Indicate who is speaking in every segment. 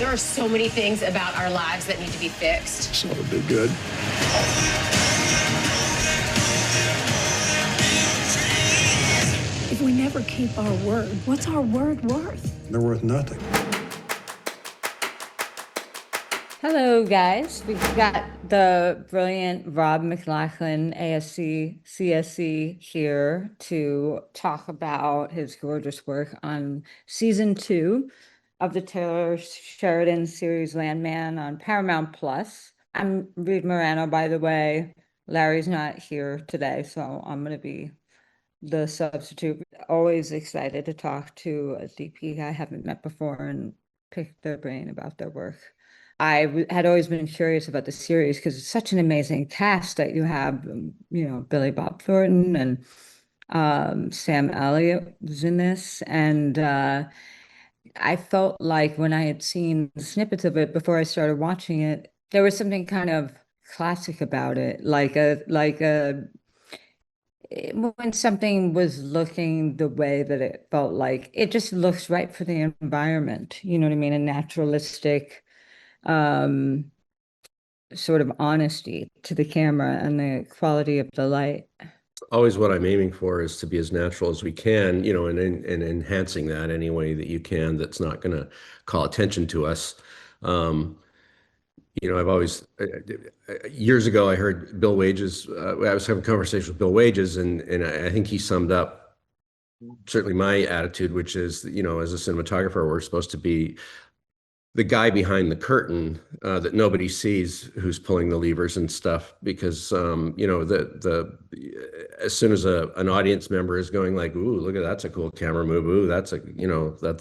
Speaker 1: There are so many things about our lives that need to be fixed.
Speaker 2: So it'll be good.
Speaker 3: If we never keep our word, what's our word worth?
Speaker 2: They're worth nothing.
Speaker 4: Hello, guys. We've got the brilliant Rob McLachlan, ASC, CSC, here to talk about his gorgeous work on season 2 of the Taylor Sheridan series Landman on Paramount Plus. I'm Reed Morano, by the way. Larry's not here today, so I'm going to be the substitute. Always excited to talk to a DP I haven't met before and pick their brain about their work. I had always been curious about the series because it's such an amazing cast that you have, Billy Bob Thornton and Sam Elliott was in this. And I felt like when I had seen snippets of it before I started watching it, there was something kind of classic about it, when something was looking the way that it felt like it just looks right for the environment, you know what I mean? A naturalistic sort of honesty to the camera and the quality of the light.
Speaker 5: Always what I'm aiming for is to be as natural as we can, and enhancing that any way that you can that's not going to call attention to us. I've always, years ago, I heard Bill Wages, I was having a conversation with Bill Wages, and I think he summed up certainly my attitude, which is, as a cinematographer, we're supposed to be the guy behind the curtain that nobody sees, who's pulling the levers and stuff, because as soon as an audience member is going like, "Ooh, look at that's a cool camera move. Ooh, that's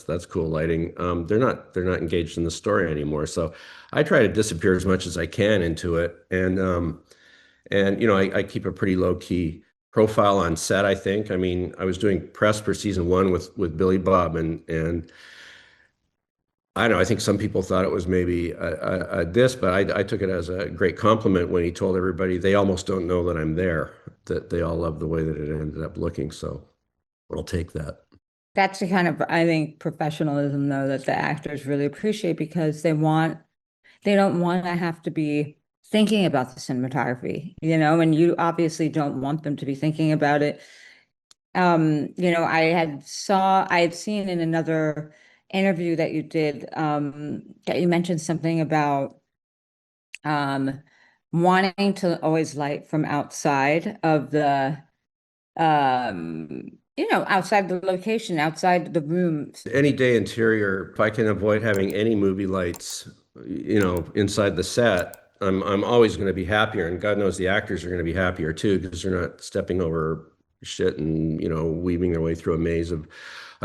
Speaker 5: that's cool lighting." They're not engaged in the story anymore. So I try to disappear as much as I can into it, and I keep a pretty low key profile on set. I think. I mean, I was doing press for season 1 with Billy Bob, and I don't know, I think some people thought it was maybe a diss, but I took it as a great compliment when he told everybody they almost don't know that I'm there, that they all love the way that it ended up looking. So I'll take that.
Speaker 4: That's the kind of, I think, professionalism, though, that the actors really appreciate, because they don't want to have to be thinking about the cinematography, and you obviously don't want them to be thinking about it. I had seen in another interview that you did, that you mentioned something about wanting to always light from outside of the outside the location, outside the room.
Speaker 5: Any day interior, if I can avoid having any movie lights, inside the set, I'm always going to be happier, and God knows the actors are going to be happier too, because they're not stepping over shit and weaving their way through a maze of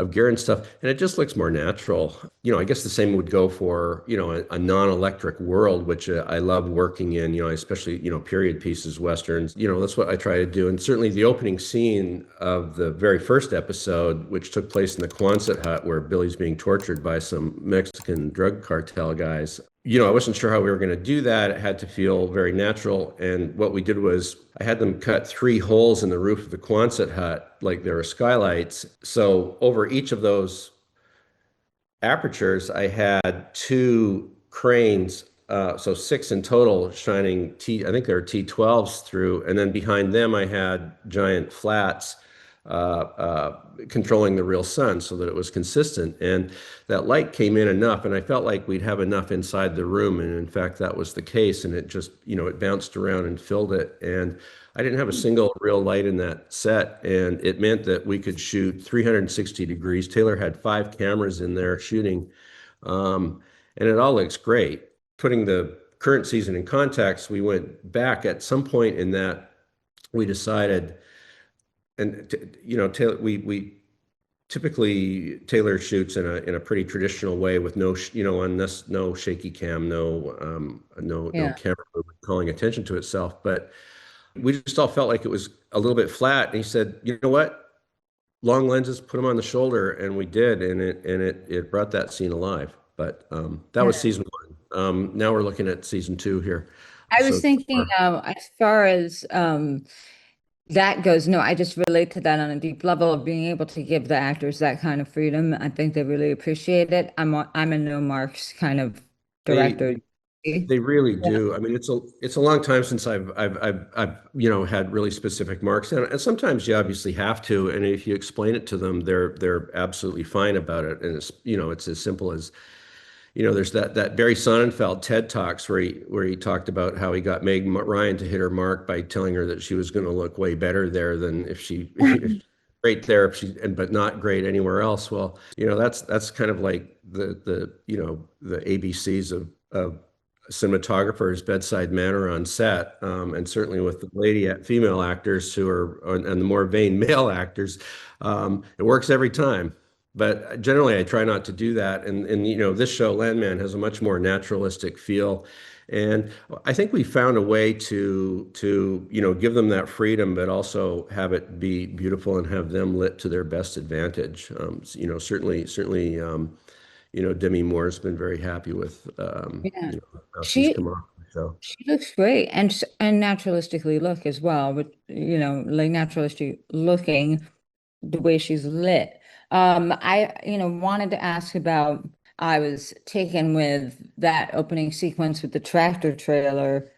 Speaker 5: gear and stuff, and it just looks more natural. I guess the same would go for a non-electric world, which I love working in, especially period pieces, westerns. That's what I try to do. And certainly the opening scene of the very first episode, which took place in the Quonset hut where Billy's being tortured by some Mexican drug cartel guys. I wasn't sure how we were going to do that. It had to feel very natural. And what we did was I had them cut 3 holes in the roof of the Quonset hut, like there were skylights. So over each of those apertures, I had 2 cranes, so 6 in total, shining I think there were T12s through. And then behind them, I had giant flats controlling the real sun so that it was consistent, and that light came in enough, and I felt like we'd have enough inside the room, and in fact that was the case, and it just it bounced around and filled it, and I didn't have a single real light in that set, and it meant that we could shoot 360 degrees. Taylor had 5 cameras in there shooting, and it all looks great. Putting the current season in context, we went back at some point in that we decided. And Taylor, we typically Taylor shoots in a pretty traditional way with no shaky cam, no camera movement calling attention to itself. But we just all felt like it was a little bit flat. And he said, "You know what? Long lenses, put them on the shoulder," and we did, and it brought that scene alive. But that was season 1. Now we're looking at season 2 here.
Speaker 4: I was thinking, as far as that goes, no, I just relate to that on a deep level of being able to give the actors that kind of freedom. I think they really appreciate it. I'm a no marks kind of director.
Speaker 5: They really do. I mean, it's a long time since I've had really specific marks, and sometimes you obviously have to. And if you explain it to them, they're absolutely fine about it. And it's as simple as, there's that Barry Sonnenfeld TED Talks where he talked about how he got Meg Ryan to hit her mark by telling her that she was going to look way better there than if she great there but not great anywhere else. Well, that's kind of like the ABCs of cinematographer's bedside manner on set, and certainly with the female actors and the more vain male actors, it works every time. But generally, I try not to do that. And this show, Landman, has a much more naturalistic feel. And I think we found a way to give them that freedom, but also have it be beautiful and have them lit to their best advantage. Certainly, Demi Moore's been very happy with how she's come off the show.
Speaker 4: She looks great and naturalistically look as well, but like naturalistic looking the way she's lit. I wanted to ask about, I was taken with that opening sequence with the tractor trailer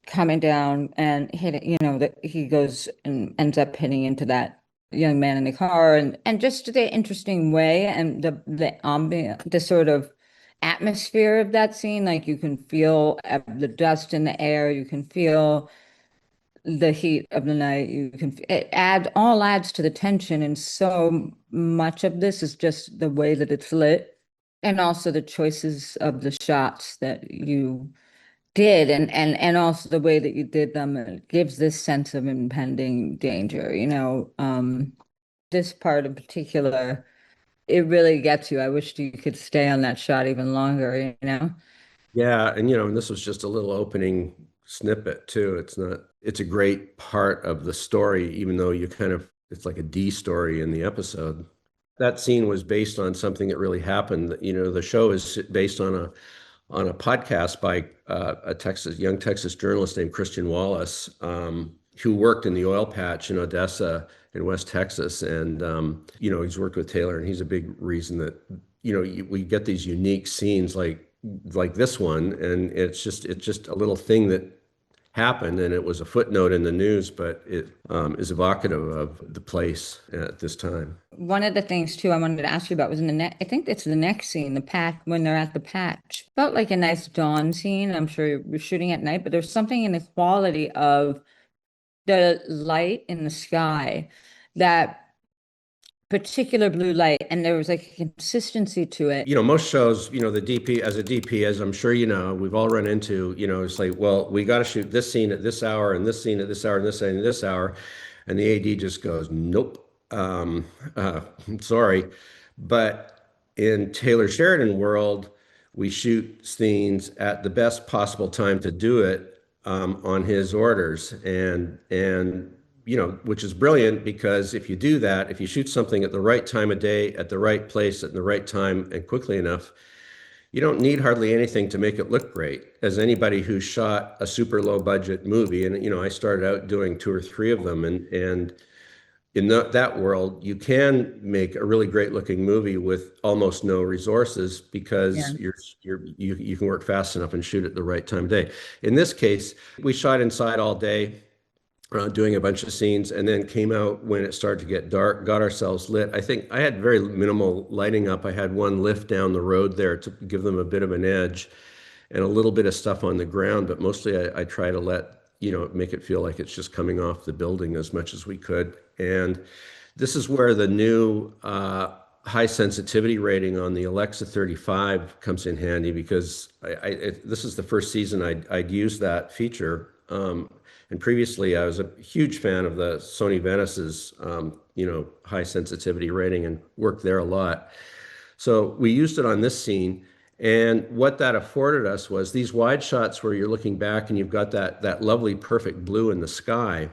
Speaker 4: coming down and hitting, that he goes and ends up hitting into that young man in the car, and just the interesting way and the ambient, the sort of atmosphere of that scene. Like you can feel the dust in the air, you can feel the heat of the night, all adds to the tension. And so much of this is just the way that it's lit, and also the choices of the shots that you did, and also the way that you did them. It gives this sense of impending danger. This part in particular, it really gets you. I wish you could stay on that shot even longer.
Speaker 5: Yeah, and this was just a little opening snippet too. It's a great part of the story, even though it's like a D story in the episode. That scene was based on something that really happened. The show is based on a podcast by a young Texas journalist named Christian Wallace, who worked in the oil patch in Odessa in West Texas. And, he's worked with Taylor, and he's a big reason that, we get these unique scenes like this one. And it's just a little thing that happened, and it was a footnote in the news, but it is evocative of the place at this time.
Speaker 4: One of the things too I wanted to ask you about was I think it's the next scene, the patch, when they're at the patch. Felt like a nice dawn scene. I'm sure you're shooting at night, but there's something in the quality of the light in the sky, that particular blue light, and there was like a consistency to it.
Speaker 5: Most shows, the DP, as a DP, as I'm sure we've all run into, it's like, well, we got to shoot this scene at this hour, and this scene at this hour, and this scene at this hour, and the AD just goes, nope, sorry. But in Taylor Sheridan world, we shoot scenes at the best possible time to do it, on his orders, and which is brilliant, because if you do that, if you shoot something at the right time of day, at the right place, at the right time, and quickly enough, you don't need hardly anything to make it look great. As anybody who shot a super low budget movie, and I started out doing 2 or 3 of them, and in that world, you can make a really great looking movie with almost no resources, because you can work fast enough and shoot at the right time of day. In this case, we shot inside all day, doing a bunch of scenes, and then came out when it started to get dark, got ourselves lit. I think I had very minimal lighting up. I had one lift down the road there to give them a bit of an edge, and a little bit of stuff on the ground, but mostly I try to make it feel like it's just coming off the building as much as we could. And this is where the new high sensitivity rating on the Alexa 35 comes in handy, because this is the first season I'd used that feature. And previously, I was a huge fan of the Sony Venice's, high sensitivity rating, and worked there a lot. So we used it on this scene, and what that afforded us was these wide shots where you're looking back and you've got that lovely, perfect blue in the sky.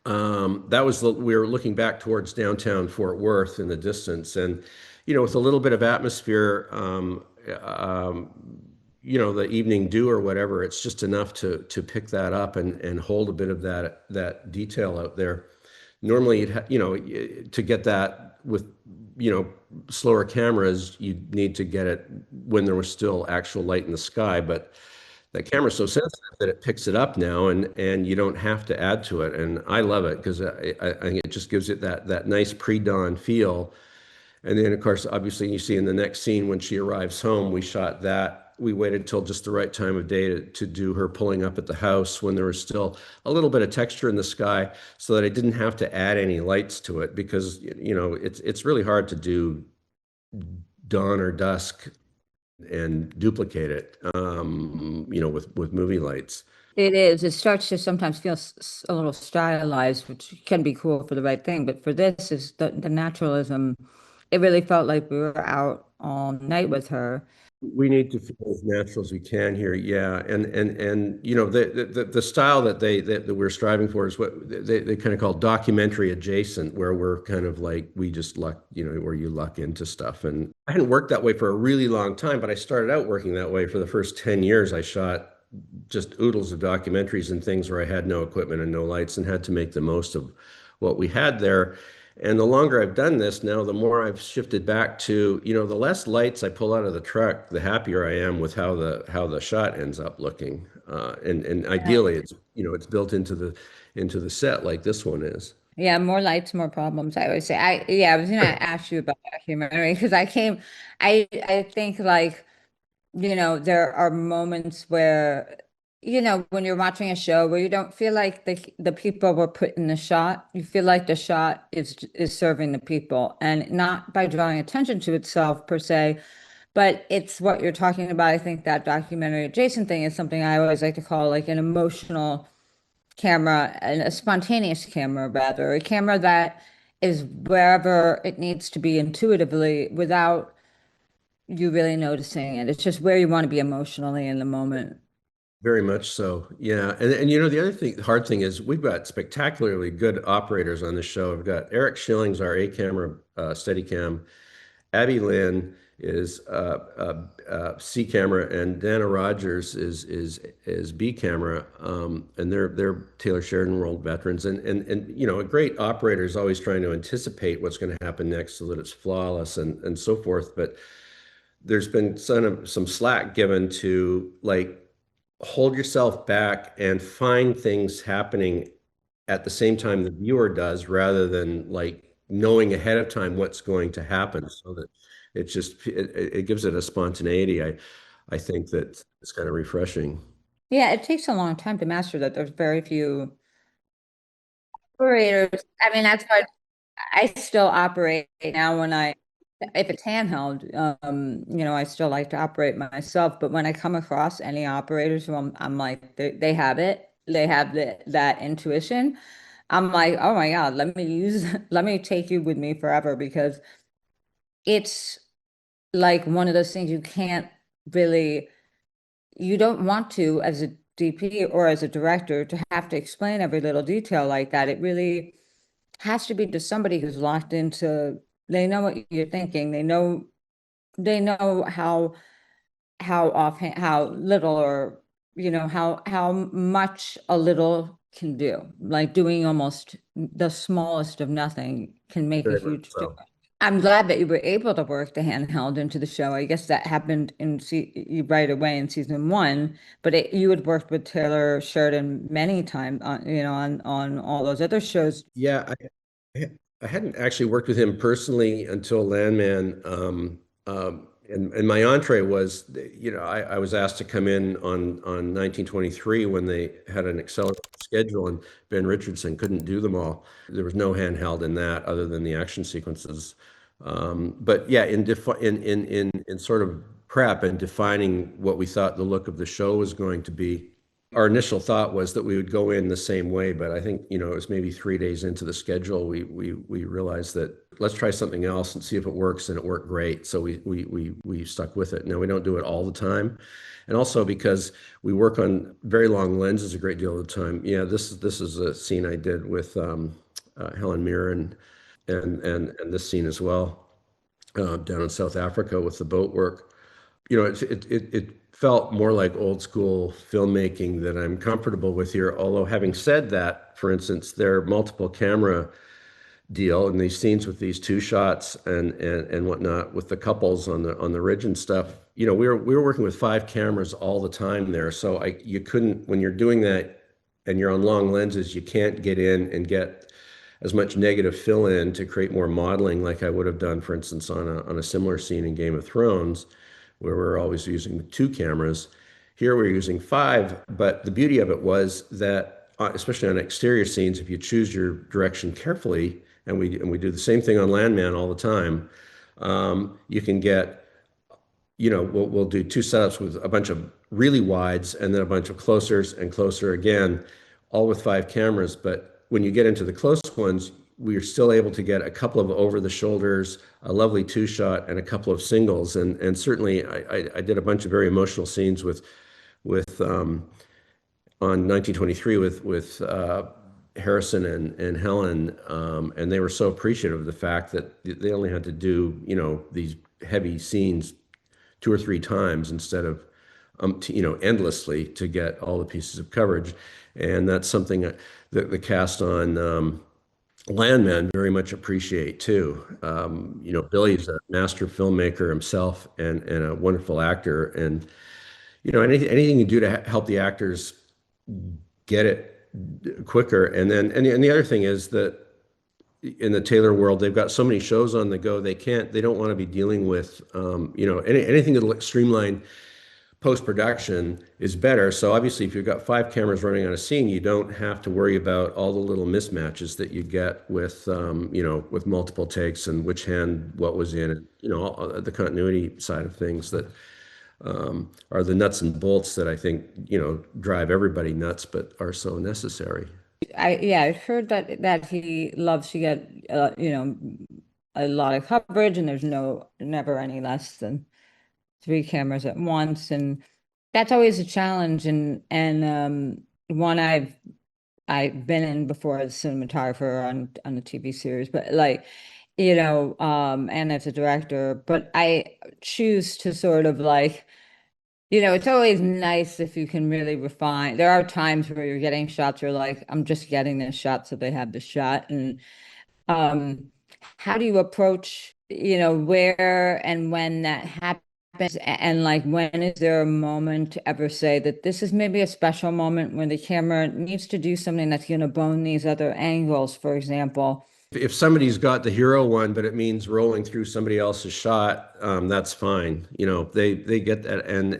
Speaker 5: We were looking back towards downtown Fort Worth in the distance, and with a little bit of atmosphere, the evening dew or whatever, it's just enough to pick that up and hold a bit of that detail out there. Normally, to get that with slower cameras, you need to get it when there was still actual light in the sky. But that camera's so sensitive that it picks it up now, and you don't have to add to it. And I love it because I think it just gives it that nice pre-dawn feel. And then, of course, obviously, you see in the next scene when she arrives home, we shot that. We waited till just the right time of day to do her pulling up at the house when there was still a little bit of texture in the sky, so that I didn't have to add any lights to it, because it's really hard to do dawn or dusk and duplicate it, with movie lights.
Speaker 4: It is. It starts to sometimes feel a little stylized, which can be cool for the right thing. But for this, is the naturalism. It really felt like we were out all night with her.
Speaker 5: We need to feel as natural as we can here, yeah. And the style that we're striving for is what they kind of call documentary adjacent, where we're kind of like, we just luck, where you luck into stuff. And I hadn't worked that way for a really long time, but I started out working that way. For the first 10 years, I shot just oodles of documentaries and things where I had no equipment and no lights and had to make the most of what we had there. And the longer I've done this now, the more I've shifted back to, the less lights I pull out of the truck, the happier I am with how the shot ends up looking. And ideally, it's built into the set like this one is.
Speaker 4: Yeah, more lights, more problems, I always say. I was gonna ask you about documentary because I think like, there are moments where, when you're watching a show where you don't feel like the people were put in the shot, you feel like the shot is serving the people, and not by drawing attention to itself per se, but it's what you're talking about. I think that documentary adjacent thing is something I always like to call like an emotional camera, and a spontaneous camera rather, a camera that is wherever it needs to be intuitively without you really noticing it. It's just where you want to be emotionally in the moment.
Speaker 5: Very much so. Yeah. And the other hard thing is we've got spectacularly good operators on the show. We've got Eric Schillings, our A camera, Steadicam. Abby Lynn is C camera, and Dana Rogers is B camera. And they're Taylor Sheridan World veterans. And a great operator is always trying to anticipate what's going to happen next so that it's flawless and so forth. But there's been some slack given to, like, hold yourself back and find things happening at the same time the viewer does, rather than like knowing ahead of time what's going to happen, so that it gives it a spontaneity. I think that it's kind of refreshing.
Speaker 4: Yeah, it takes a long time to master that. There's very few operators. I mean, that's why I still operate now if it's handheld, I still like to operate myself. But when I come across any operators who I'm like, they have it, they have that intuition, I'm like, oh my God, let me take you with me forever, because it's like one of those things you don't want to, as a DP or as a director, to have to explain every little detail like that. It really has to be to somebody who's locked into, they know what you're thinking. They know how offhand, how little, or how much a little can do. Like doing almost the smallest of nothing can make a huge difference. I'm glad that you were able to work the handheld into the show. I guess that happened right away in season 1, but you had worked with Taylor Sheridan many times on all those other shows.
Speaker 5: Yeah, I hadn't actually worked with him personally until Landman. And my entree was, I was asked to come in on 1923 when they had an accelerated schedule, and Ben Richardson couldn't do them all. There was no handheld in that other than the action sequences. But yeah, in sort of prep and defining what we thought the look of the show was going to be, our initial thought was that we would go in the same way, but I think, it was maybe 3 days into the schedule, we realized that let's try something else and see if it works, and it worked great. So we stuck with it. Now, we don't do it all the time, and also because we work on very long lenses a great deal of the time. Yeah, this is a scene I did with Helen Mirren, and this scene as well, down in South Africa with the boat work. It felt more like old school filmmaking that I'm comfortable with here. Although, having said that, for instance, there are multiple camera deal, and these scenes with these two shots and whatnot with the couples on the ridge and stuff. You know, we were working with 5 cameras all the time there, so you couldn't, when you're doing that and you're on long lenses, you can't get in and get as much negative fill in to create more modeling like I would have done, for instance, on a similar scene in Game of Thrones, where we're always using 2 cameras. Here we're using 5, but the beauty of it was that, especially on exterior scenes, if you choose your direction carefully, and we do the same thing on Landman all the time, you can get, you know, we'll do 2 setups with a bunch of really wides and then a bunch of closers and closer again, all with 5 cameras. But when you get into the close ones, we are still able to get a couple of over the shoulders, a lovely 2-shot, and a couple of singles. And certainly I did a bunch of very emotional scenes with on 1923 with Harrison and Helen, and they were so appreciative of the fact that they only had to do, you know, these heavy scenes 2 or 3 times instead of you know, endlessly to get all the pieces of coverage. And that's something that the cast on Landman very much appreciate too. You know, Billy's a master filmmaker himself and a wonderful actor, and you know, anything you do to help the actors get it quicker. And then and the other thing is that in the Taylor world, they've got so many shows on the go, they don't want to be dealing with you know, anything that'll streamline post-production is better. So obviously, if you've got 5 cameras running on a scene, you don't have to worry about all the little mismatches that you get with you know, with multiple takes and which hand what was in, and you know, all, the continuity side of things that are the nuts and bolts that I think, you know, drive everybody nuts, but are so necessary.
Speaker 4: I heard that he loves to get you know, a lot of coverage, and there's never any less than 3 cameras at once, and that's always a challenge. And one I've been in before as a cinematographer on a TV series, but like, you know, and as a director, but I choose to sort of like, you know, it's always nice if you can really refine. There are times where you're getting shots, you're like, I'm just getting this shot so they have the shot. And how do you approach, you know, where and when that happens? And like, when is there a moment to ever say that this is maybe a special moment when the camera needs to do something that's going to bone these other angles, for example?
Speaker 5: If somebody's got the hero one, but it means rolling through somebody else's shot, that's fine. You know, they get that, and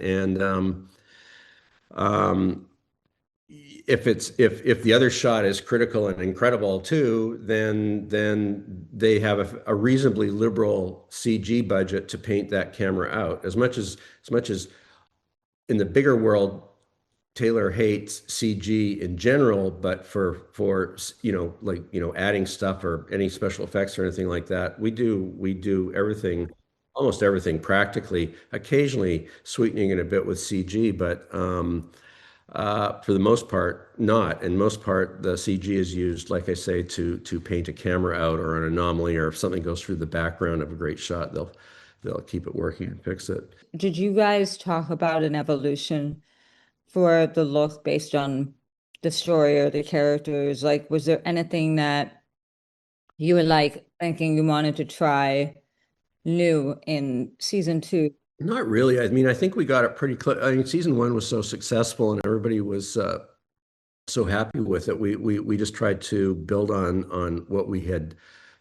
Speaker 5: if the other shot is critical and incredible too, then they have a reasonably liberal CG budget to paint that camera out. As much as in the bigger world, Taylor hates CG in general, but for you know, like, you know, adding stuff or any special effects or anything like that, we do everything, almost everything practically, occasionally sweetening it a bit with CG, but for the most part, not. In most part, the CG is used, like I say, to paint a camera out or an anomaly, or if something goes through the background of a great shot, they'll keep it working and fix it.
Speaker 4: Did you guys talk about an evolution for the look based on the story or the characters? Like, was there anything that you were like thinking you wanted to try new in season 2?
Speaker 5: Not really. I mean, I think we got it pretty close. I mean, season 1 was so successful and everybody was so happy with it. We just tried to build on what we had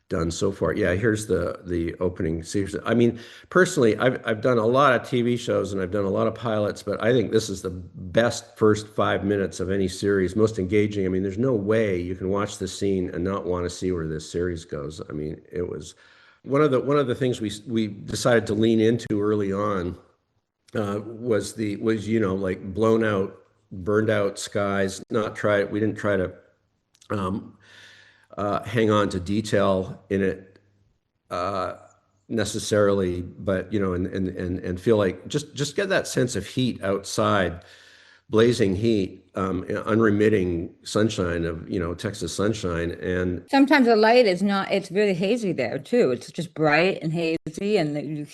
Speaker 5: done so far. Yeah, here's the opening series. I mean, personally, I've done a lot of TV shows and I've done a lot of pilots, but I think this is the best first 5 minutes of any series, most engaging. I mean, there's no way you can watch this scene and not want to see where this series goes. I mean, it was one of the things we decided to lean into early on was you know, like blown out, burned out skies. We didn't try to hang on to detail in it necessarily, but you know, and feel like just get that sense of heat outside, blazing heat, unremitting sunshine of, you know, Texas sunshine. And
Speaker 4: sometimes the light is not, it's really hazy there too. It's just bright and hazy, and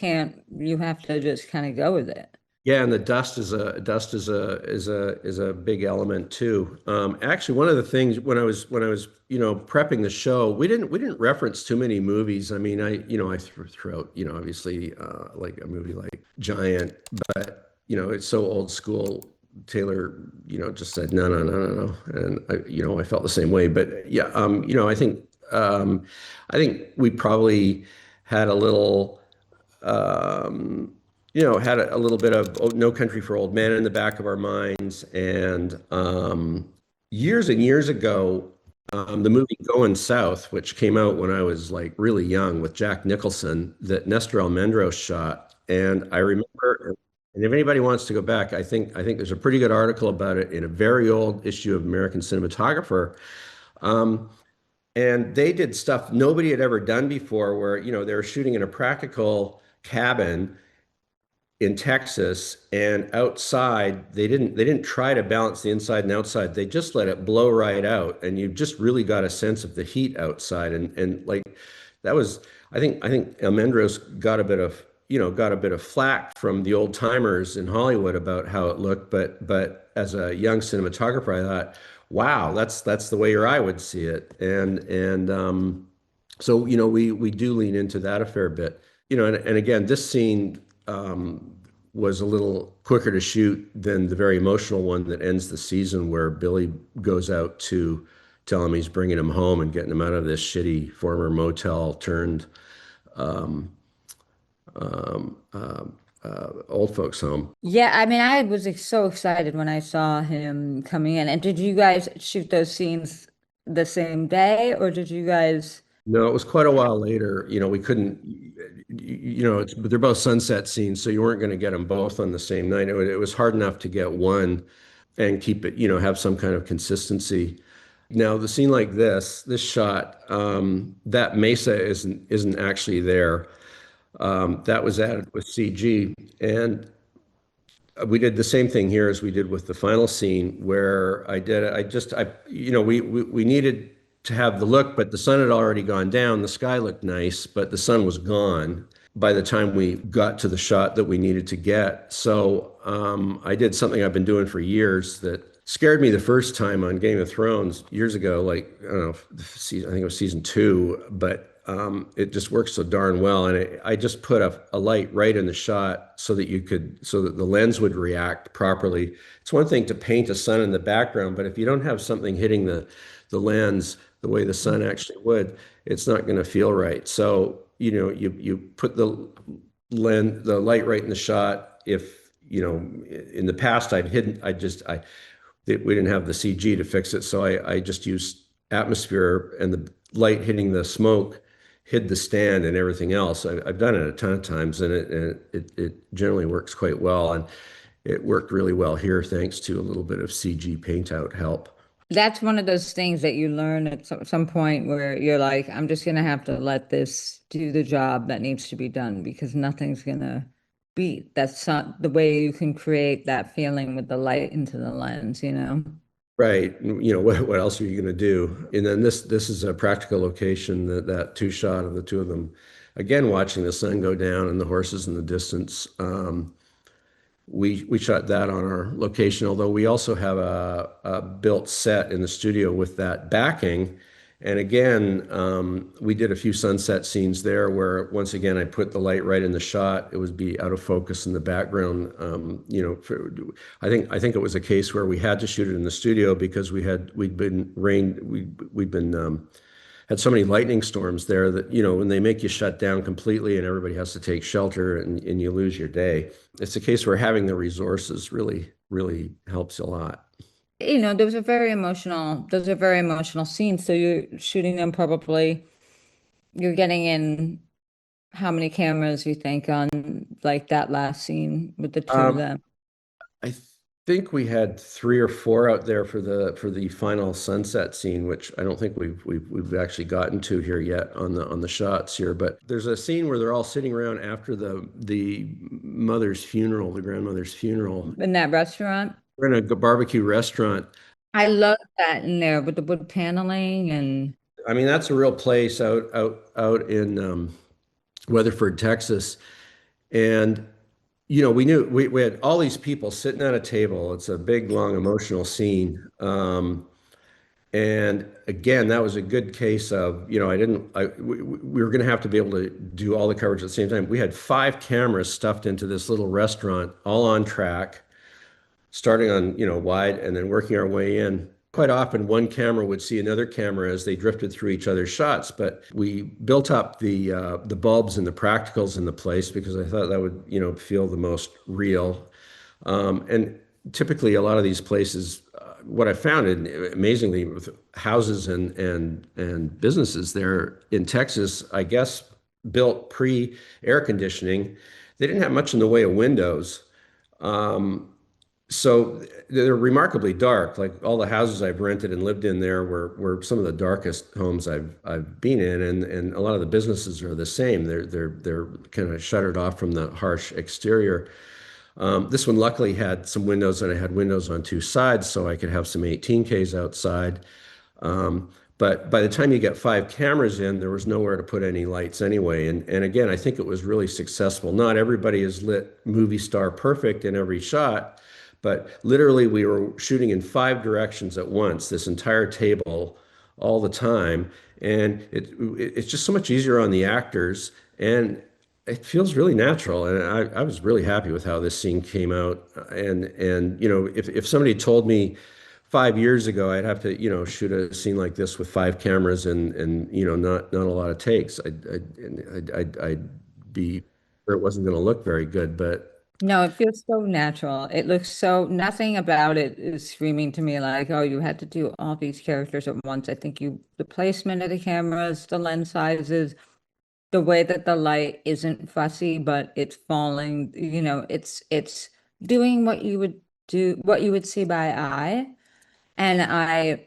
Speaker 4: you have to just kind of go with it.
Speaker 5: Yeah, and the dust is a big element too. Actually, one of the things when I was prepping the show, we didn't reference too many movies. I mean, I threw out obviously like a movie like Giant, but it's so old school. Taylor just said no, and I felt the same way. But yeah, I think we probably had a little had a little bit of No Country for Old Men in the back of our minds. And years and years ago, the movie Going South, which came out when I was like really young with Jack Nicholson, that Nestor Almendros shot. And I remember, and if anybody wants to go back, I think there's a pretty good article about it in a very old issue of American Cinematographer. Um, and they did stuff nobody had ever done before, where they were shooting in a practical cabin in Texas, and outside they didn't try to balance the inside and outside. They just let it blow right out, and you just really got a sense of the heat outside. And like that was, I think Almendros got a bit of flack from the old timers in Hollywood about how it looked, but as a young cinematographer, I thought, wow, that's the way your eye would see it. And so we do lean into that a fair bit. And again, this scene was a little quicker to shoot than the very emotional one that ends the season, where Billy goes out to tell him he's bringing him home and getting him out of this shitty former motel turned um, um, old folks home.
Speaker 4: Yeah, I mean, I was so excited when I saw him coming in. And did you guys shoot those scenes the same day, or did you guys?
Speaker 5: No, it was quite a while later. We couldn't, but they're both sunset scenes, so you weren't going to get them both on the same night. It was hard enough to get one and keep it, have some kind of consistency. Now, the scene like this shot, that mesa isn't actually there. That was added with CG, and we did the same thing here as we did with the final scene, where we needed to have the look, but the sun had already gone down. The sky looked nice, but the sun was gone by the time we got to the shot that we needed to get. So I did something I've been doing for years that scared me the first time on Game of Thrones years ago, like, I don't know, I think it was season 2, but it just works so darn well. And I just put a light right in the shot so that the lens would react properly. It's one thing to paint a sun in the background, but if you don't have something hitting the lens the way the sun actually would, it's not going to feel right. So, you put the light right in the shot. If, in the past we didn't have the CG to fix it. So I just used atmosphere, and the light hitting the smoke hid the stand and everything else. I've done it a ton of times, and it generally works quite well. And it worked really well here, thanks to a little bit of CG paint out help.
Speaker 4: That's one of those things that you learn at some point, where you're like, I'm just going to have to let this do the job that needs to be done, because nothing's going to beat. That's not the way you can create that feeling with the light into the lens.
Speaker 5: Right. What else are you going to do? And then this is a practical location, that two shot of the two of them, again, watching the sun go down and the horses in the distance. We shot that on our location, although we also have a built set in the studio with that backing. And again, we did a few sunset scenes there, where once again I put the light right in the shot. It would be out of focus in the background. I think it was a case where we had to shoot it in the studio because we'd been had so many lightning storms there that, when they make you shut down completely and everybody has to take shelter, and you lose your day. It's a case where having the resources really, really helps a lot.
Speaker 4: Those are very emotional scenes. So you're shooting them, probably you're getting in how many cameras, you think, on like that last scene with the two of
Speaker 5: Um,
Speaker 4: them?
Speaker 5: I think we had 3 or 4 out there for the final sunset scene, which I don't think we've actually gotten to here yet on the shots here. But there's a scene where they're all sitting around after the mother's funeral, the grandmother's funeral.
Speaker 4: In that restaurant?
Speaker 5: We're in a barbecue restaurant.
Speaker 4: I love that in there with the wood paneling. And
Speaker 5: I mean, that's a real place out in Weatherford, Texas. And we had all these people sitting at a table. It's a big, long, emotional scene. And again, that was a good case of, we were going to have to be able to do all the coverage at the same time. We had 5 cameras stuffed into this little restaurant, all on track, starting on, wide and then working our way in. Quite often, one camera would see another camera as they drifted through each other's shots. But we built up the bulbs and the practicals in the place because I thought that would, feel the most real. And typically, a lot of these places, what I found, amazingly, with houses and businesses there in Texas, I guess, built pre-air conditioning, they didn't have much in the way of windows. So they're remarkably dark. Like all the houses I've rented and lived in there were some of the darkest homes I've been in, and a lot of the businesses are the same. They're kind of shuttered off from the harsh exterior. This one luckily had some windows, and I had windows on 2 sides, so I could have some 18Ks outside. But by the time you get 5 cameras in, there was nowhere to put any lights anyway. And again, I think it was really successful. Not everybody is lit movie star perfect in every shot, but literally we were shooting in 5 directions at once, this entire table all the time. And it's just so much easier on the actors, and it feels really natural. And I was really happy with how this scene came out. And if somebody told me 5 years ago I'd have to, shoot a scene like this with 5 cameras and not a lot of takes, I'd be, or it wasn't going to look very good, but
Speaker 4: No, it feels so natural. It looks so, nothing about it is screaming to me like, oh, you had to do all these characters at once. I think the placement of the cameras, the lens sizes, the way that the light isn't fussy, but it's falling, it's doing what you would do, what you would see by eye. And I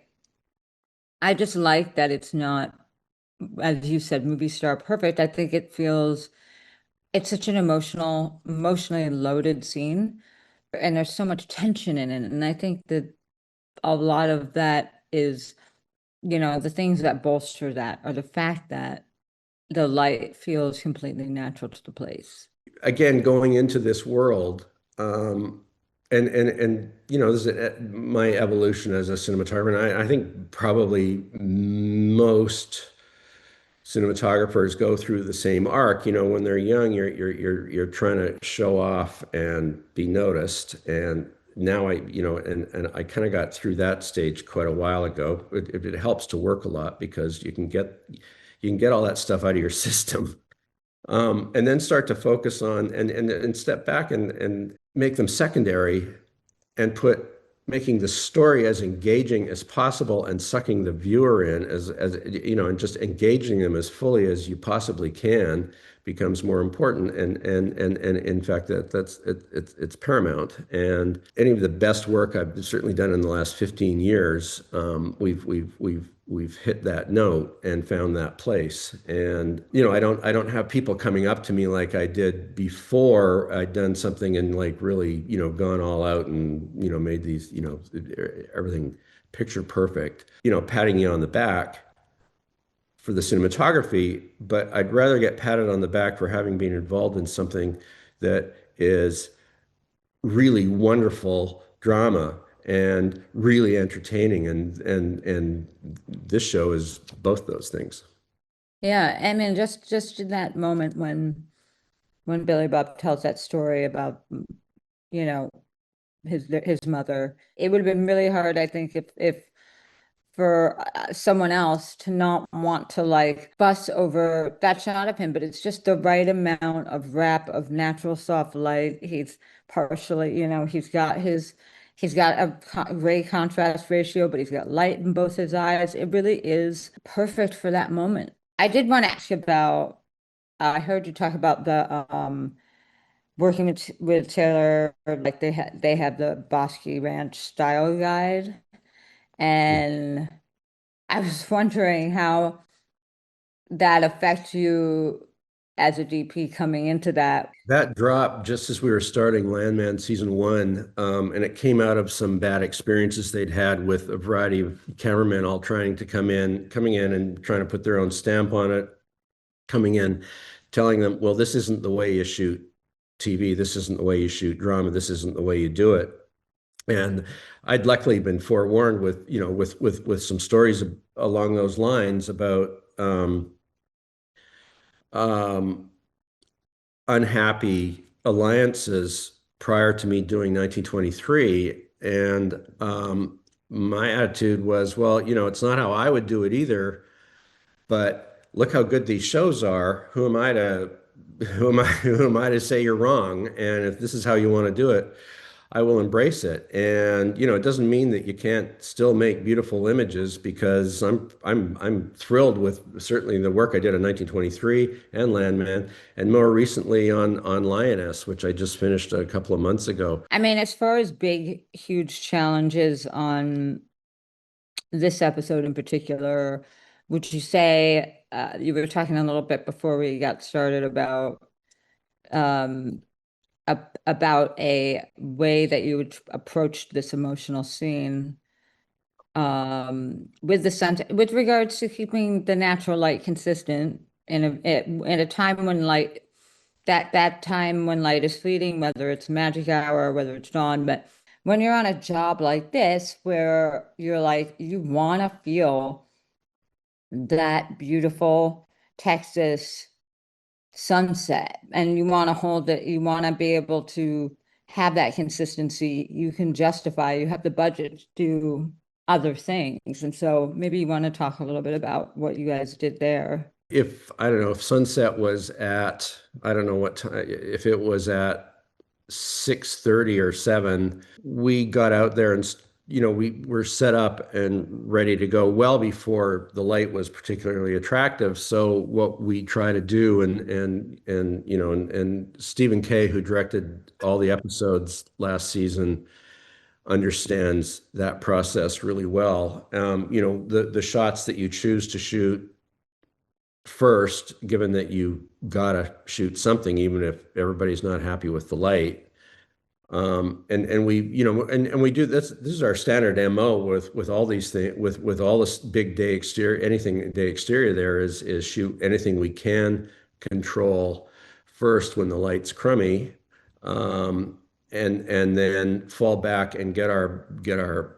Speaker 4: just like that it's not, as you said, movie star perfect. I think it's such an emotionally loaded scene, and there's so much tension in it. And I think that a lot of that is, the things that bolster that are the fact that the light feels completely natural to the place.
Speaker 5: again, going into this world, and this is my evolution as a cinematographer, and I think probably most cinematographers go through the same arc. When they're young, you're trying to show off and be noticed. And now and I kind of got through that stage quite a while ago. It helps to work a lot because you can get all that stuff out of your system. And then start to focus on and step back and make them secondary, and making the story as engaging as possible and sucking the viewer in and just engaging them as fully as you possibly can becomes more important. And in fact, it's paramount. And any of the best work I've certainly done in the last 15 years, we've hit that note and found that place. And I don't have people coming up to me like I did before I'd done something and like really gone all out and made these everything picture perfect, patting you on the back for the cinematography. But I'd rather get patted on the back for having been involved in something that is really wonderful drama and really entertaining. And this show is both those things.
Speaker 4: Yeah, I mean, just in that moment when Billy Bob tells that story about, his mother, it would have been really hard, I think, if for someone else to not want to like fuss over that shot of him, but it's just the right amount of wrap of natural soft light. He's partially, he's got a gray contrast ratio, but he's got light in both his eyes. It really is perfect for that moment. I did want to ask you about, I heard you talk about the working with Taylor, like they have the Bosque Ranch style guide. And I was wondering how that affects you as a DP coming into that.
Speaker 5: That dropped just as we were starting Landman season 1, and it came out of some bad experiences they'd had with a variety of cameramen all trying to coming in and trying to put their own stamp on it, coming in, telling them, well, this isn't the way you shoot TV. This isn't the way you shoot drama. This isn't the way you do it. And I'd luckily been forewarned with, with some stories along those lines about um, unhappy alliances prior to me doing 1923. And my attitude was, well, it's not how I would do it either, but look how good these shows are. Who am I to say you're wrong? And if this is how you want to do it, I will embrace it. And it doesn't mean that you can't still make beautiful images, because I'm thrilled with certainly the work I did in 1923 and Landman, and more recently on Lioness, which I just finished a couple of months ago.
Speaker 4: I mean, as far as big, huge challenges on this episode in particular, would you say you were talking a little bit before we got started about a way that you would approach this emotional scene with with regards to keeping the natural light consistent in a time when light that time when light is fleeting, whether it's magic hour or whether it's dawn. But when you're on a job like this, where you're like, you want to feel that beautiful Texas sunset, and you want to hold it, you want to be able to have that consistency, you can justify, you have the budget to do other things. And so maybe you want to talk a little bit about what you guys did there.
Speaker 5: I don't know, if sunset was at, I don't know what time, if it was at 6:30 or 7, we got out there and we were set up and ready to go well before the light was particularly attractive. So what we try to do, and Stephen Kay, who directed all the episodes last season, understands that process really well. The shots that you choose to shoot first, given that you gotta shoot something, even if everybody's not happy with the light. And we do this. This is our standard MO with all these things, with all this big day exterior, anything day exterior there is shoot anything we can control first when the light's crummy, and then fall back and get our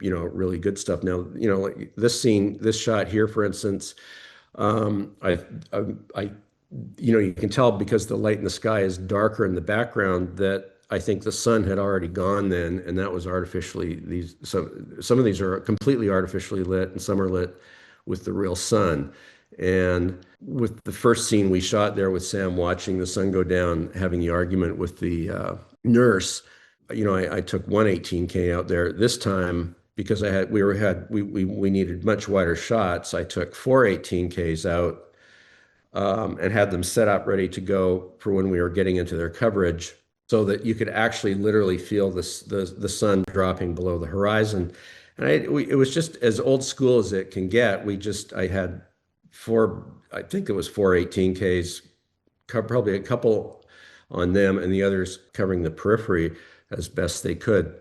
Speaker 5: really good stuff. Now, like this scene, this shot here, for instance, I you can tell because the light in the sky is darker in the background that I think the sun had already gone then, and that was artificially, some of these are completely artificially lit, and some are lit with the real sun. And with the first scene we shot there with Sam watching the sun go down, having the argument with the nurse, I took one 18K out there. This time, because we needed much wider shots, I took 4 18Ks out and had them set up ready to go for when we were getting into their coverage, so that you could actually literally feel the sun dropping below the horizon. And it was just as old school as it can get. I had 4 18Ks, probably a couple on them, and the others covering the periphery as best they could.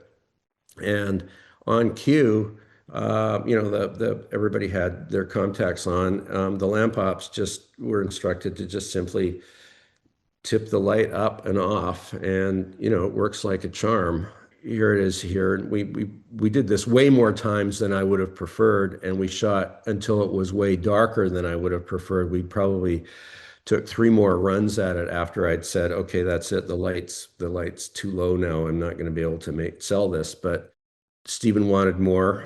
Speaker 5: And on cue, everybody had their contacts on. The lamp ops just were instructed to just simply tip the light up and off, and it works like a charm. Here it is here. We did this way more times than I would have preferred, and we shot until it was way darker than I would have preferred. We probably took 3 more runs at it after I'd said, okay, that's it. The light's too low now. I'm not going to be able to sell this. But Stephen wanted more,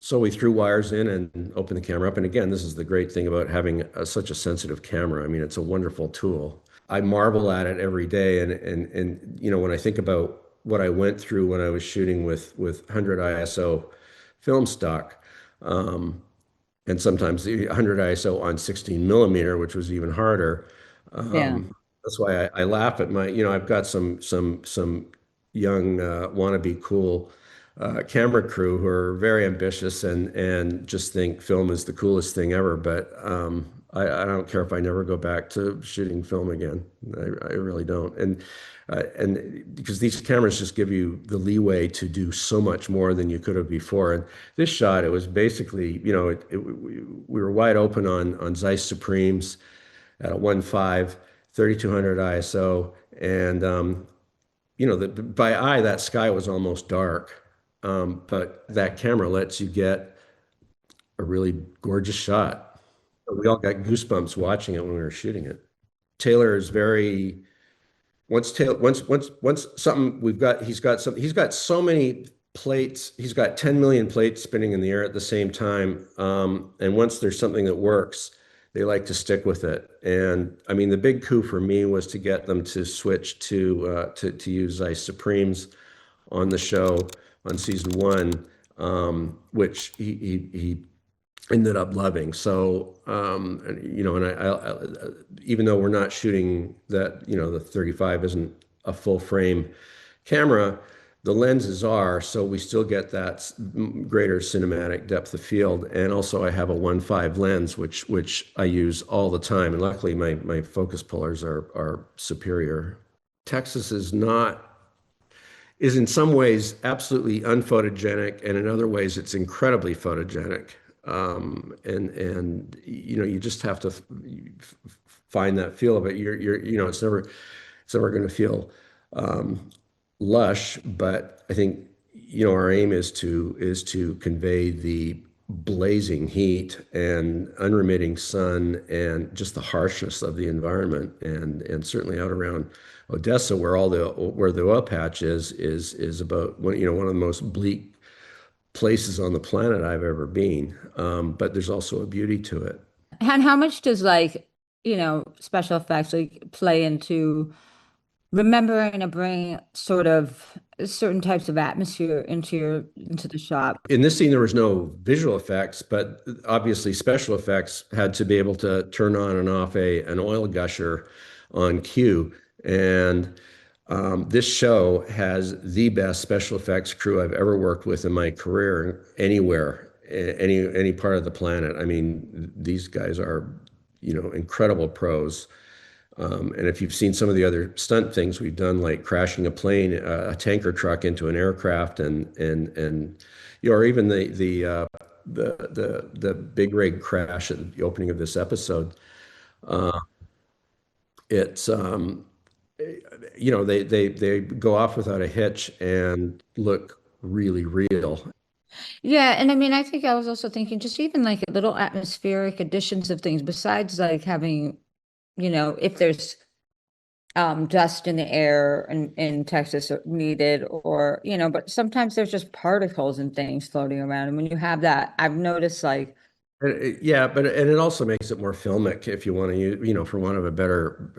Speaker 5: so we threw wires in and opened the camera up. And again, this is the great thing about having such a sensitive camera. I mean, it's a wonderful tool. I marvel at it every day. And when I think about what I went through when I was shooting with 100 ISO film stock, and sometimes the 100 ISO on 16 millimeter, which was even harder. That's why I laugh at I've got some young wannabe cool camera crew who are very ambitious and just think film is the coolest thing ever. But I don't care if I never go back to shooting film again. I really don't. And because these cameras just give you the leeway to do so much more than you could have before. And this shot, it was basically, we were wide open on Zeiss Supremes at a 1.5, 3200 ISO. And, by eye, that sky was almost dark. But that camera lets you get a really gorgeous shot. We all got goosebumps watching it when we were shooting it. Taylor is very once something he's got so many plates. He's got 10 million plates spinning in the air at the same time. And once there's something that works, they like to stick with it. And I mean, the big coup for me was to get them to switch to use Zeiss Supremes on the show on season one, which he ended up loving. So, and I even though we're not shooting that, the 35 isn't a full frame camera, the lenses are, so we still get that greater cinematic depth of field. And also I have a 1.5 lens, which I use all the time. And luckily my focus pullers are superior. Texas is in some ways absolutely unphotogenic, and in other ways it's incredibly photogenic. And you just have to find that feel of it. It's never going to feel lush, but I think our aim is to convey the blazing heat and unremitting sun and just the harshness of the environment, and certainly out around Odessa, where the oil patch is about one of the most bleak places on the planet I've ever been. But there's also a beauty to it.
Speaker 4: And how much does special effects play into remembering to bring sort of certain types of atmosphere into the shot?
Speaker 5: In this scene, there was no visual effects, but obviously special effects had to be able to turn on and off an oil gusher on cue. And this show has the best special effects crew I've ever worked with in my career, anywhere, any part of the planet. I mean, these guys are, incredible pros. And if you've seen some of the other stunt things we've done, like crashing a plane, a tanker truck into an aircraft, and or even the big rig crash at the opening of this episode, it's they go off without a hitch and look really real.
Speaker 4: Yeah, and I mean, I think I was also thinking just even like little atmospheric additions of things besides like having, if there's dust in the air in Texas needed, or but sometimes there's just particles and things floating around, and when you have that, I've noticed like.
Speaker 5: Yeah, but it also makes it more filmic, if you want to use, for want of a better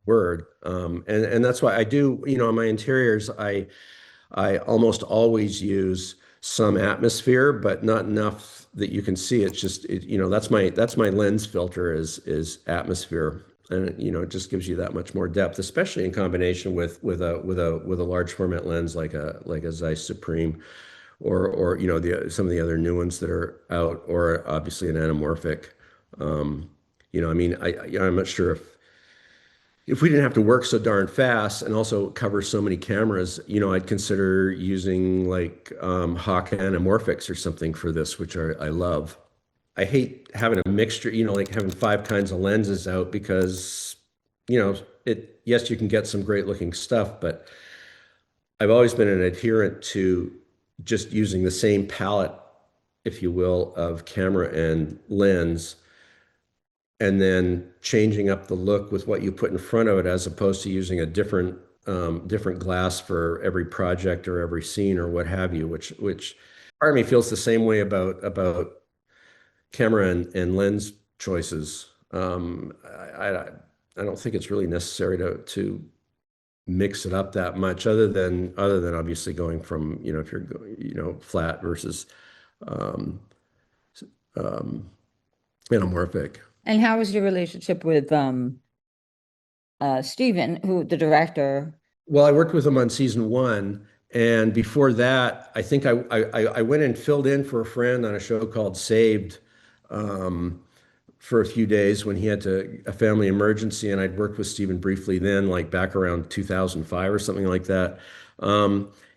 Speaker 5: word. And that's why I do, on my interiors, I almost always use some atmosphere, but not enough that you can see. It's just, that's my lens filter is atmosphere. And it just gives you that much more depth, especially in combination with a large format lens like a Zeiss Supreme, or some of the other new ones that are out, or obviously an anamorphic. I mean, I'm not sure if we didn't have to work so darn fast and also cover so many cameras, I'd consider using like Hawk anamorphics or something for this, which I love. I hate having a mixture, like having 5 kinds of lenses out, because, yes, you can get some great looking stuff, but I've always been an adherent to just using the same palette, if you will, of camera and lens, and then changing up the look with what you put in front of it, as opposed to using a different glass for every project or every scene or what have you, which part of me feels the same way about camera and lens choices. I don't think it's really necessary to mix it up that much, other than obviously going from, if you're going, flat versus anamorphic.
Speaker 4: And how was your relationship with Stephen, who the director?
Speaker 5: Well, I worked with him on season 1, and before that, I think I went and filled in for a friend on a show called Saved for a few days when he had a family emergency, and I'd worked with Stephen briefly then, like back around 2005 or something like that.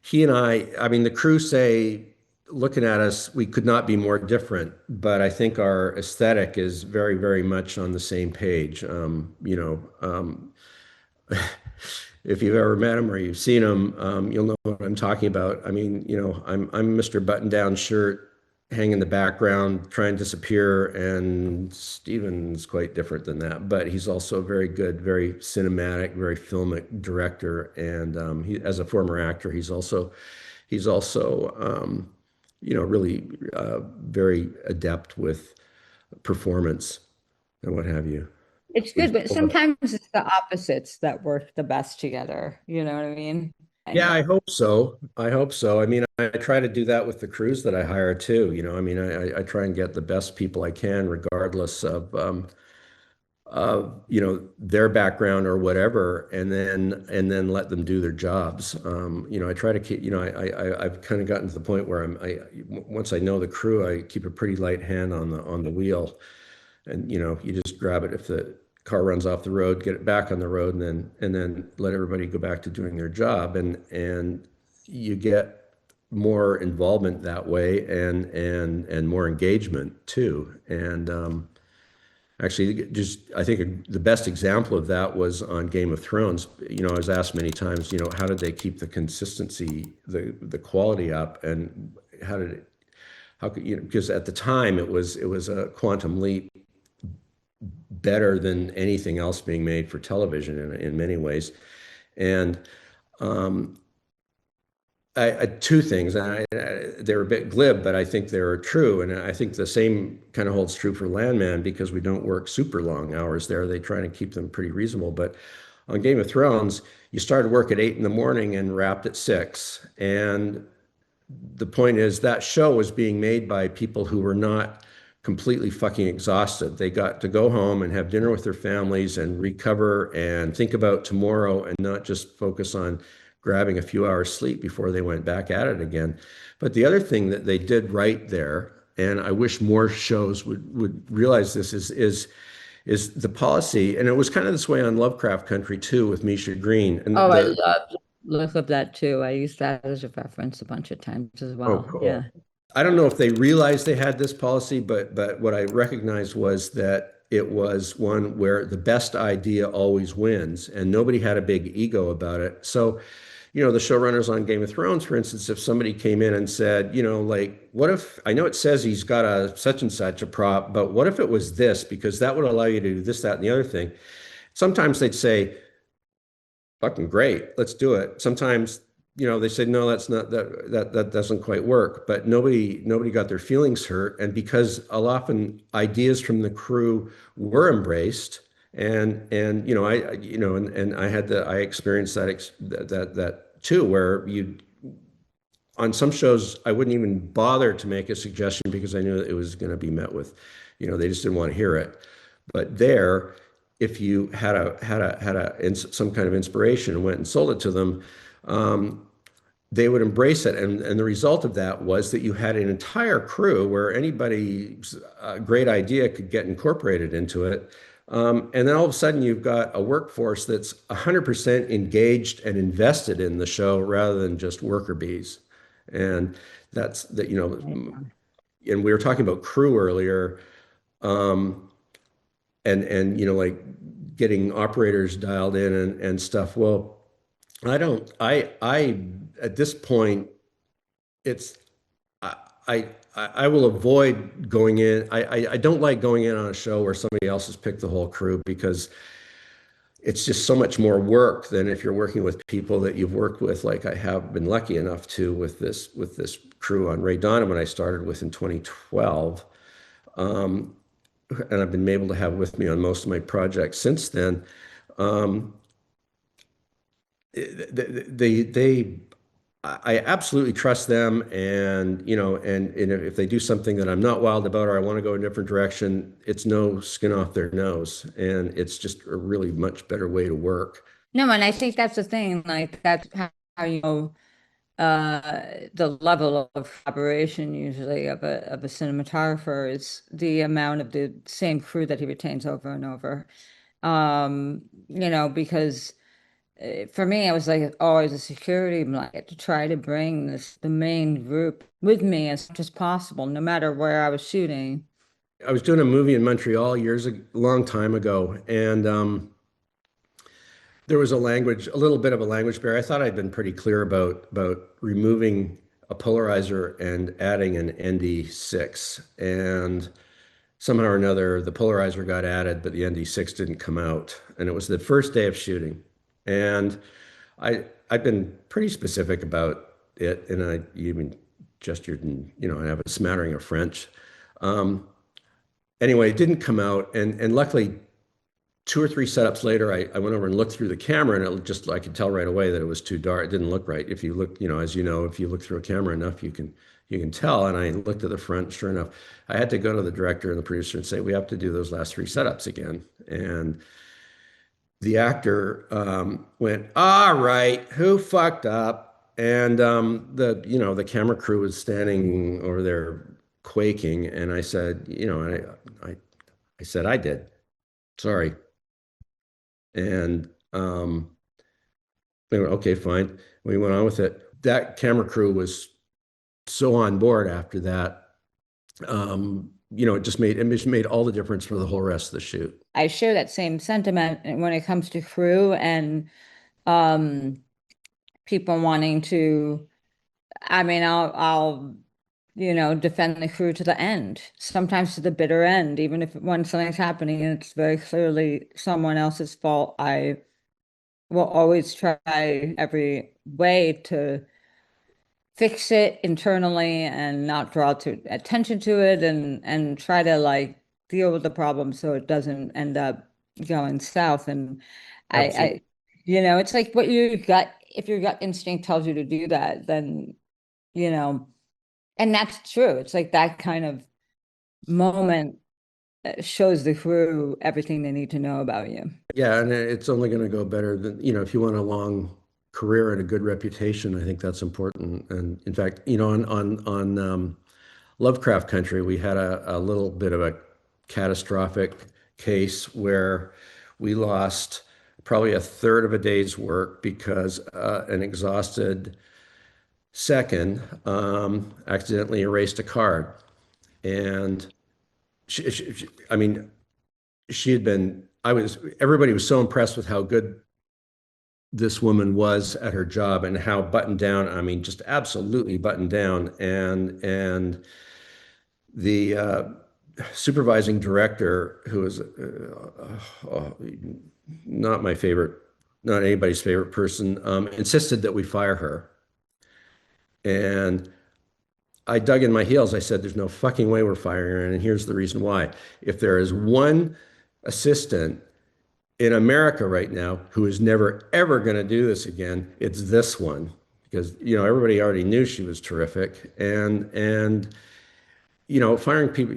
Speaker 5: He and I mean, the crew say looking at us, we could not be more different, but I think our aesthetic is very, very much on the same page. If you've ever met him or you've seen him, you'll know what I'm talking about. I mean, I'm Mr. Button-down shirt, hang in the background, try and disappear, and Steven's quite different than that. But he's also a very good, very cinematic, very filmic director, and he, as a former actor, he's also really very adept with performance and what have you.
Speaker 4: It's good, but sometimes it's the opposites that work the best together. You know what I mean?
Speaker 5: Yeah, I hope so. I hope so. I mean, I try to do that with the crews that I hire too. I mean, I try and get the best people I can, regardless of their background or whatever, and then let them do their jobs. I try to keep. I've kind of gotten to the point where once I know the crew, I keep a pretty light hand on the wheel, and you just grab it if the car runs off the road, get it back on the road, and then let everybody go back to doing their job, and you get more involvement that way, and more engagement too. And actually, just I think the best example of that was on Game of Thrones. I was asked many times, how did they keep the consistency, the quality up, and how could because at the time it was a quantum leap better than anything else being made for television in many ways. And two things, and they're a bit glib, but I think they're true. And I think the same kind of holds true for Landman, because we don't work super long hours there. They try to keep them pretty reasonable. But on Game of Thrones, you started work at 8 in the morning and wrapped at 6. And the point is that show was being made by people who were not completely fucking exhausted. They got to go home and have dinner with their families and recover and think about tomorrow, and not just focus on grabbing a few hours sleep before they went back at it again. But the other thing that they did right there, and I wish more shows would realize this, is the policy. And it was kind of this way on Lovecraft Country too, with Misha Green. And
Speaker 4: I look up that too. I use that as a reference a bunch of times as well.
Speaker 5: cool.
Speaker 4: Yeah.
Speaker 5: I don't know if they realized they had this policy, but what I recognized was that it was one where the best idea always wins, and nobody had a big ego about it. So, the showrunners on Game of Thrones, for instance, if somebody came in and said, what if, I know it says he's got a such and such a prop, but what if it was this? Because that would allow you to do this, that, and the other thing. Sometimes they'd say, fucking great, let's do it. Sometimes they said, no, that's not, that doesn't quite work. But nobody got their feelings hurt. And because often ideas from the crew were embraced, and I experienced that too, where on some shows I wouldn't even bother to make a suggestion because I knew that it was going to be met with, they just didn't want to hear it. But there, if you had some kind of inspiration and went and sold it to them, they would embrace it. And the result of that was that you had an entire crew where anybody's great idea could get incorporated into it. And then all of a sudden you've got a workforce that's 100% engaged and invested in the show rather than just worker bees. And that's that, and we were talking about crew earlier, and like getting operators dialed in and stuff. Well, I at this point, I will avoid going in. I don't like going in on a show where somebody else has picked the whole crew, because it's just so much more work than if you're working with people that you've worked with, like I have been lucky enough to with this crew on Ray Donovan I started with in 2012. And I've been able to have with me on most of my projects since then. I absolutely trust them, and if they do something that I'm not wild about, or I want to go a different direction, it's no skin off their nose, and it's just a really much better way to work.
Speaker 4: No, and I think that's the thing. Like, that's how the level of collaboration usually of a cinematographer is the amount of the same crew that he retains over and over. Because for me, it was like always a security blanket to try to bring the main group with me as much as possible, no matter where I was shooting.
Speaker 5: I was doing a movie in Montreal a long time ago, and there was a little bit of a language barrier. I thought I'd been pretty clear about removing a polarizer and adding an ND6, and somehow or another, the polarizer got added, but the ND6 didn't come out. And it was the first day of shooting. And I've been pretty specific about it, and I even gestured and, I have a smattering of French. Anyway, it didn't come out. And luckily, 2 or 3 setups later, I went over and looked through the camera, and I could tell right away that it was too dark. It didn't look right. If you look, as you know, if you look through a camera enough, you can tell. And I looked at the front, sure enough, I had to go to the director and the producer and say, we have to do those last 3 setups again. And the actor went, all right, who fucked up? And the camera crew was standing over there quaking. And I said, I said, I did. Sorry. And they went, okay, fine. We went on with it. That camera crew was so on board after that. It just made all the difference for the whole rest of the shoot.
Speaker 4: I share that same sentiment when it comes to crew and people wanting to, I'll defend the crew to the end, sometimes to the bitter end, even if when something's happening and it's very clearly someone else's fault. I will always try every way to fix it internally and not draw attention to it, and try to deal with the problem so it doesn't end up going south. And I it's like what if your gut instinct tells you to do that, then and that's true. It's like that kind of moment shows the crew everything they need to know about you.
Speaker 5: Yeah, and it's only going to go better than, if you want a long career and a good reputation, I think that's important. And in fact, on Lovecraft Country, we had a little bit of a catastrophic case where we lost probably 1/3 of a day's work because an exhausted second accidentally erased a card. And everybody was so impressed with how good this woman was at her job and how buttoned down, just absolutely buttoned down. And the supervising director, who was not my favorite, not anybody's favorite person, insisted that we fire her. And I dug in my heels. I said, there's no fucking way we're firing her. And here's the reason why. If there is one assistant in America right now who is never, ever going to do this again, it's this one. Because, everybody already knew she was terrific. And firing people,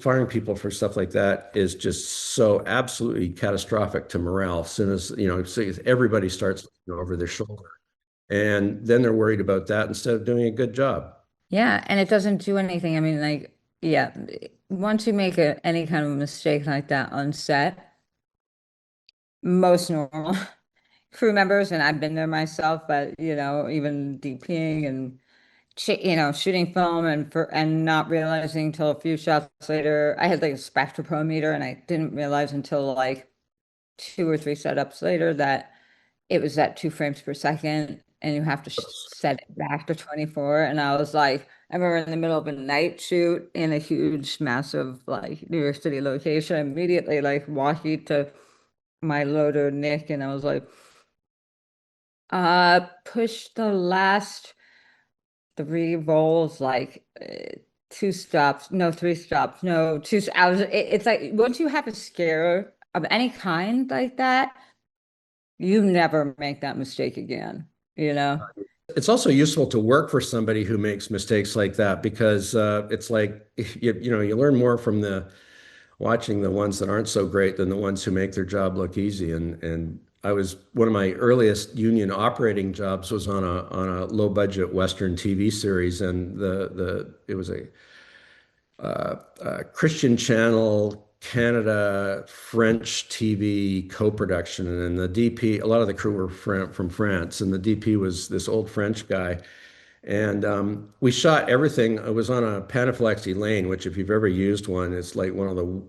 Speaker 5: firing people for stuff like that is just so absolutely catastrophic to morale. As soon as, everybody starts looking over their shoulder. And then they're worried about that instead of doing a good job.
Speaker 4: Yeah, and it doesn't do anything. Once you make any kind of mistake like that on set, most normal crew members, and I've been there myself, but even DPing and shooting film and not realizing until a few shots later, I had a spectrophotometer, and I didn't realize until 2 or 3 setups later that it was at 2 frames per second. And you have to set it back to 24. And I was I remember in the middle of a night shoot in a huge, massive, New York City location, immediately walking to my loader, Nick, and I was push the last 3 rolls, 2 stops, no, 3 stops, no, 2. It's once you have a scare of any kind like that, you never make that mistake again.
Speaker 5: It's also useful to work for somebody who makes mistakes like that, because it's you learn more from watching the ones that aren't so great than the ones who make their job look easy. And one of my earliest union operating jobs was on a low budget Western TV series, and it was a Christian channel Canada French TV co-production, and the DP, a lot of the crew were from France, and the DP was this old French guy. And we shot everything. It was on a Panaflex Lane, which if you've ever used one, it's like one of the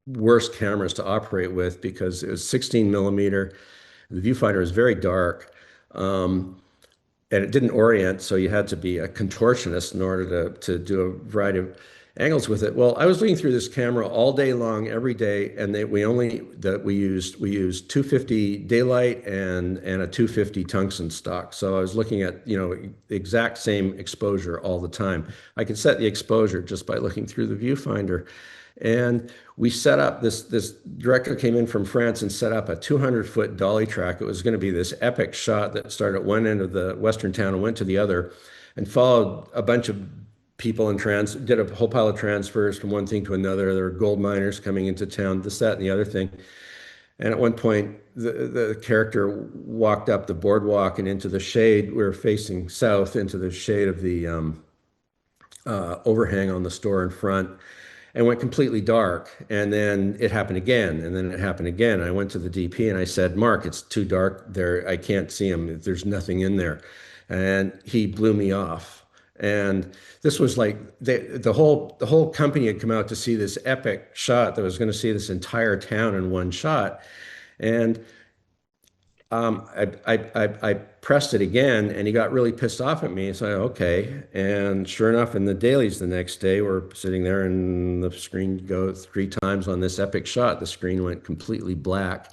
Speaker 5: worst cameras to operate with because it was 16 millimeter. The viewfinder was very dark. And it didn't orient, so you had to be a contortionist in order to do a variety of angles with it. Well, I was looking through this camera all day long, every day, and we used 250 daylight and a 250 tungsten stock. So I was looking at the exact same exposure all the time. I could set the exposure just by looking through the viewfinder. And we set up this director came in from France and set up a 200-foot dolly track. It was going to be this epic shot that started at one end of the western town and went to the other and followed a bunch of people and did a whole pile of transfers from one thing to another. There were gold miners coming into town, this, that, and the other thing. And at one point, the character walked up the boardwalk and into the shade. We were facing south into the shade of the overhang on the store in front, and went completely dark. And then it happened again, and then it happened again. I went to the DP and I said, "Mark, it's too dark there. I can't see him. There's nothing in there." And he blew me off. And this was like the whole company had come out to see this epic shot that was going to see this entire town in one shot. And I pressed it again, and he got really pissed off at me. So okay, and sure enough, in the dailies the next day, we're sitting there, and the screen goes 3 times on this epic shot. The screen went completely black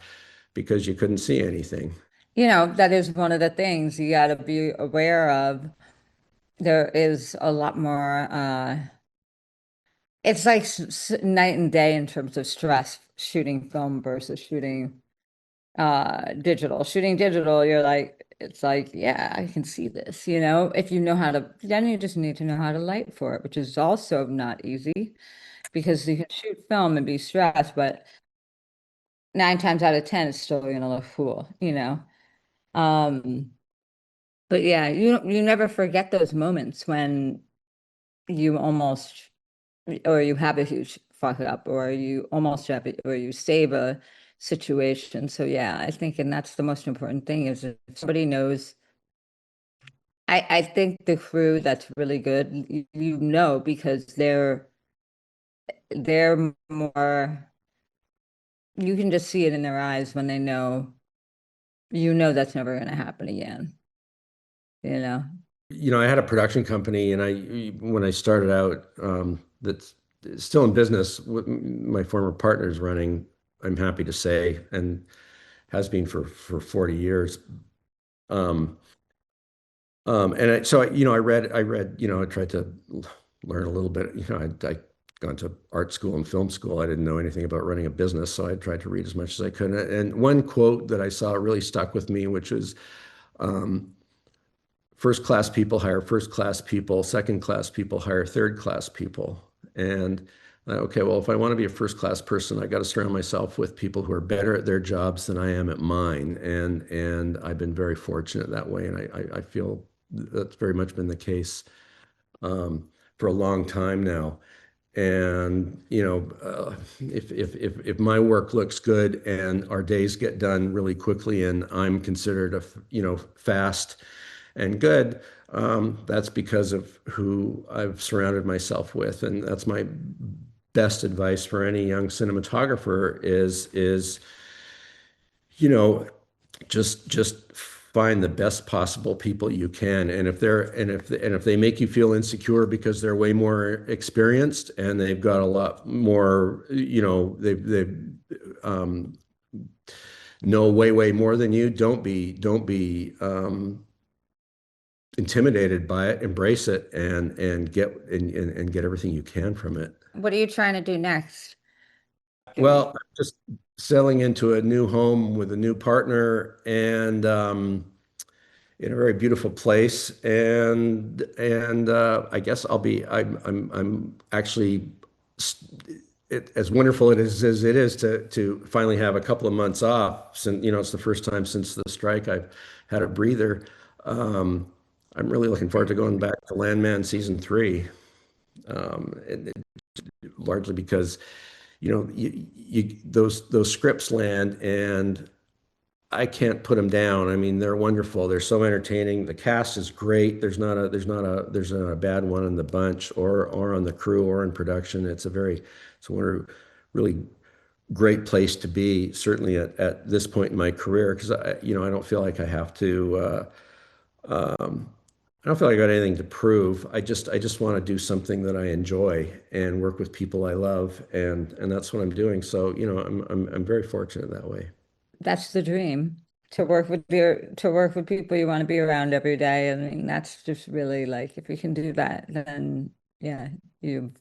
Speaker 5: because you couldn't see anything.
Speaker 4: That is one of the things you got to be aware of. There is a lot more. It's like night and day in terms of stress shooting film versus shooting digital. Shooting digital, it's like, yeah, I can see this, if you know how to, then you just need to know how to light for it, which is also not easy because you can shoot film and be stressed, but 9 times out of 10, it's still gonna look cool, but yeah, you never forget those moments when you almost, or you have a huge fuck up, or you almost have it, or you save a situation. So yeah, I think, and that's the most important thing, is if somebody knows. I think the crew that's really good, because they're more, you can just see it in their eyes when they know, that's never going to happen again.
Speaker 5: I had a production company, and when I started out, that's still in business. My former partner's running, I'm happy to say, and has been for 40 years. And I read, I tried to learn a little bit. I'd gone to art school and film school. I didn't know anything about running a business, so I tried to read as much as I could. And one quote that I saw really stuck with me, which was, first-class people hire first-class people, second-class people hire third-class people. And okay, well, if I want to be a first-class person, I got to surround myself with people who are better at their jobs than I am at mine. And I've been very fortunate that way, and I feel that's very much been the case for a long time now. And if my work looks good and our days get done really quickly, and I'm considered fast and good, that's because of who I've surrounded myself with. And that's my best advice for any young cinematographer is just find the best possible people you can. And if they make you feel insecure because they're way more experienced and they've got a lot more, they know way more than you, don't be intimidated by it. Embrace it and get everything you can from it.
Speaker 4: What are you trying to do next?
Speaker 5: Well, I'm just settling into a new home with a new partner, and in a very beautiful place. And I guess I'm actually, as wonderful as it is to finally have a couple of months off. Since it's the first time since the strike I've had a breather. I'm really looking forward to going back to Landman season 3, largely because, those scripts land, and I can't put them down. I mean, they're wonderful. They're so entertaining. The cast is great. There's not a bad one in the bunch, or on the crew, or in production. It's a really great place to be, certainly at this point in my career, because I don't feel like I have to. I don't feel like I got anything to prove. I just want to do something that I enjoy and work with people I love, and that's what I'm doing. So, I'm very fortunate that way.
Speaker 4: That's the dream, to work with people you want to be around every day. I mean, that's just really, like, if you can do that, then yeah, you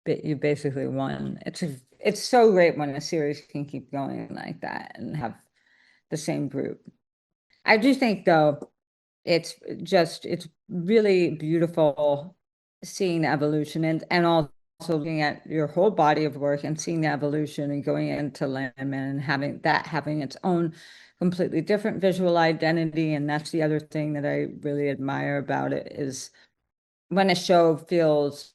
Speaker 4: basically won. It's so great when a series can keep going like that and have the same group. I do think, though, it's really beautiful seeing the evolution, and also looking at your whole body of work and seeing the evolution and going into Landman and having its own completely different visual identity. And that's the other thing that I really admire about it, is when a show feels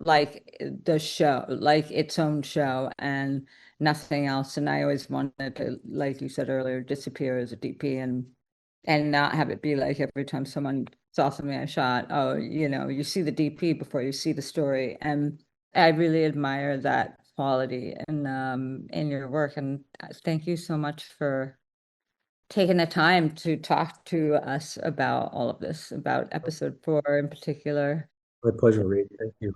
Speaker 4: like the show, like its own show and nothing else. And I always wanted to, like you said earlier, disappear as a DP and not have it be like every time someone saw something I shot, oh, you see the DP before you see the story. And I really admire that quality in your work. And thank you so much for taking the time to talk to us about all of this, about episode 4 in particular.
Speaker 5: My pleasure, Reed. Thank you.